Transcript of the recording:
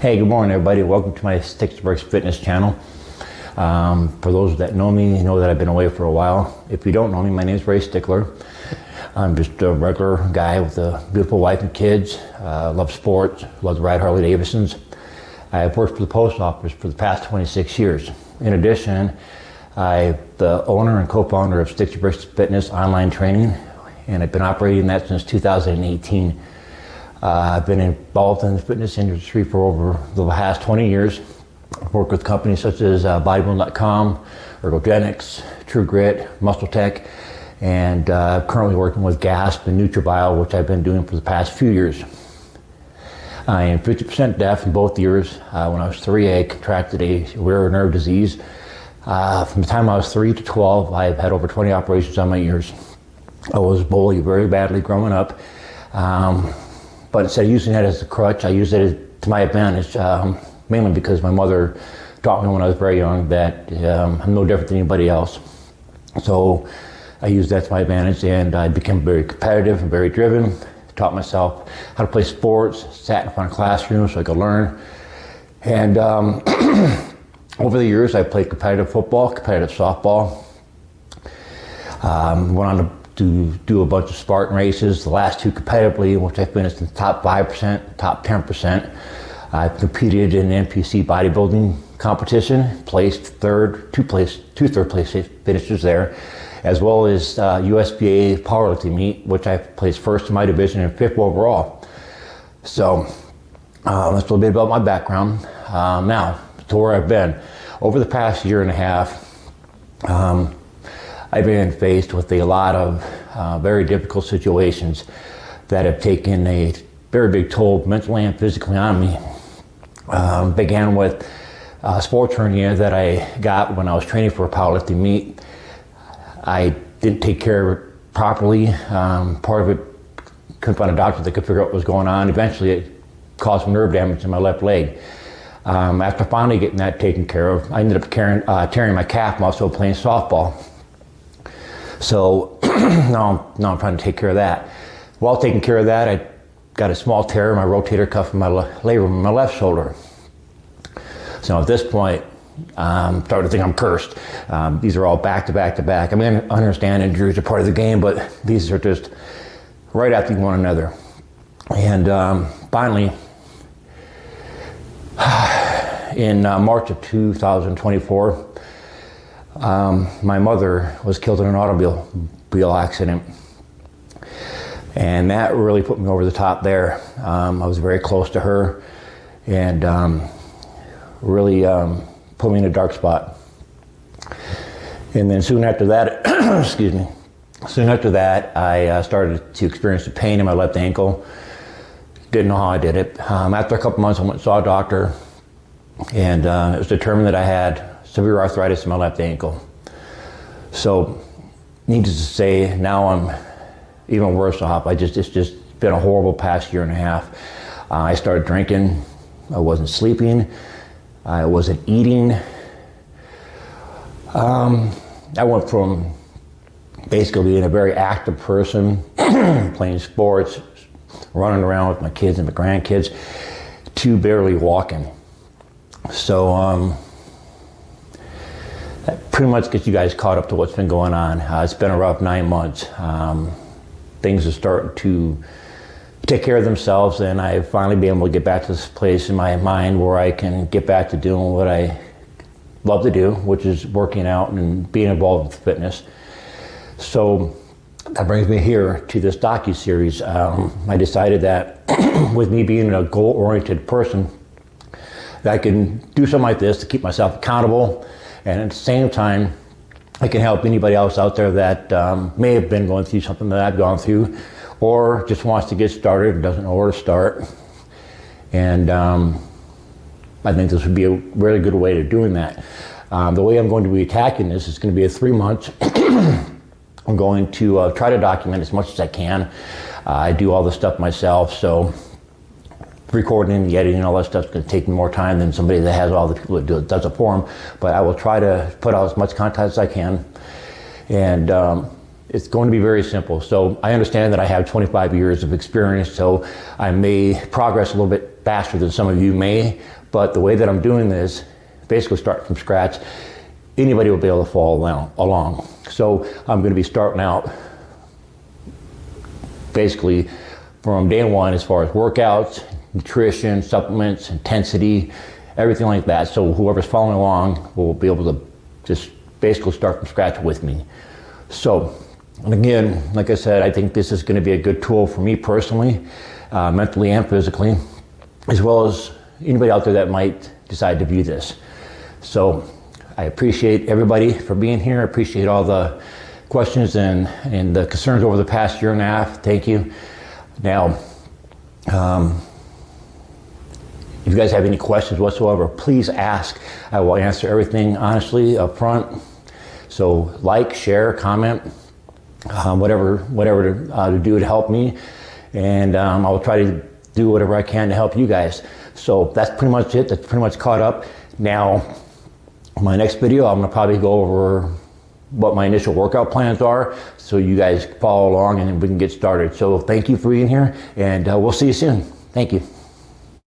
Hey, good morning everybody. Welcome to my Sticks to Bricks Fitness channel. For those that know me, you know that I've been away for a while. If you don't know me, my name is Ray Stickler. I'm just a regular guy with a beautiful wife and kids. Love sports, love to ride Harley Davidsons. I've worked for the post office for the past 26 years. In addition, I'm the owner and co-founder of Sticks to Bricks Fitness online training, and I've been operating that since 2018. I've been involved in the fitness industry for over the past 20 years. I've worked with companies such as bodybuilding.com, Ergogenics, True Grit, Muscle Tech, and currently working with Gasp and NutriBio, which I've been doing for the past few years. I am 50% deaf in both ears. When I was 3, I contracted a rare nerve disease. From the time I was 3 to 12, I've had over 20 operations on my ears. I was bullied very badly growing up. But instead of using that as a crutch, I use it to my advantage, mainly because my mother taught me when I was very young that I'm no different than anybody else. So I used that to my advantage, and I became very competitive and very driven. Taught myself how to play sports, sat in front of classrooms so I could learn. And over the years, I played competitive football, competitive softball. Went on to do a bunch of Spartan races, the last 2 competitively, which I finished in the top 5%, top 10%. I've competed in an NPC bodybuilding competition, placed third, two third place finishes there, as well as USBA powerlifting meet, which I placed first in my division and 5th overall. So that's a little bit about my background. Now, to where I've been. Over the past year and a half, I've been faced with a lot of very difficult situations that have taken a very big toll mentally and physically on me. Began with a sports hernia that I got when I was training for a powerlifting meet. I didn't take care of it properly. Part of it, couldn't find a doctor that could figure out what was going on. Eventually it caused some nerve damage in my left leg. After finally getting that taken care of, I ended up tearing my calf muscle playing softball. So now I'm trying to take care of that. While taking care of that, I got a small tear in my rotator cuff in my labrum in my left shoulder. So at this point, I'm starting to think I'm cursed. These are all back to back to back. I mean, I understand injuries are part of the game, but these are just right after one another. And finally, in March of 2024, my mother was killed in an automobile accident. And that really put me over the top there. I was very close to her, and really put me in a dark spot. And then soon after that, excuse me, soon after that, I started to experience the pain in my left ankle. Didn't know how I did it. After a couple months, I went and saw a doctor, and it was determined that I had severe arthritis in my left ankle. So, needless to say, now I'm even worse off. It's just been a horrible past year and a half. I started drinking. I wasn't sleeping. I wasn't eating. I went from basically being a very active person, playing sports, running around with my kids and my grandkids, to barely walking. So that pretty much gets you guys caught up to what's been going on. It's been a rough 9 months. Things are starting to take care of themselves, and I've finally been able to get back to this place in my mind where I can get back to doing what I love to do, which is working out and being involved with fitness. So that brings me here to this docuseries. I decided that with me being a goal-oriented person, that I can do something like this to keep myself accountable, and at the same time, I can help anybody else out there that may have been going through something that I've gone through, or just wants to get started and doesn't know where to start. And I think this would be a really good way of doing that. The way I'm going to be attacking this is going to be a 3 months. I'm going to try to document as much as I can. I do all the stuff myself, so recording, the editing, all that stuff is going to take me more time than somebody that has all the people that does it for them. But I will try to put out as much content as I can. And it's going to be very simple. So I understand that I have 25 years of experience, so I may progress a little bit faster than some of you may, but the way that I'm doing this, basically start from scratch, anybody will be able to follow along. So I'm going to be starting out basically from day one as far as workouts, nutrition, supplements, intensity, everything like that. So whoever's following along will be able to just basically start from scratch with me. So, and again, like I said, I think this is going to be a good tool for me personally, mentally and physically, as well as anybody out there that might decide to view this. So I appreciate everybody for being here. I appreciate all the questions and the concerns over the past year and a half. Thank you. Now, if you guys have any questions whatsoever, please ask. I will answer everything honestly up front. So like, share, comment, whatever to do to help me. And I will try to do whatever I can to help you guys. So that's pretty much it. That's pretty much caught up. Now, my next video, I'm gonna probably go over what my initial workout plans are so you guys follow along and we can get started. So thank you for being here, and we'll see you soon. Thank you.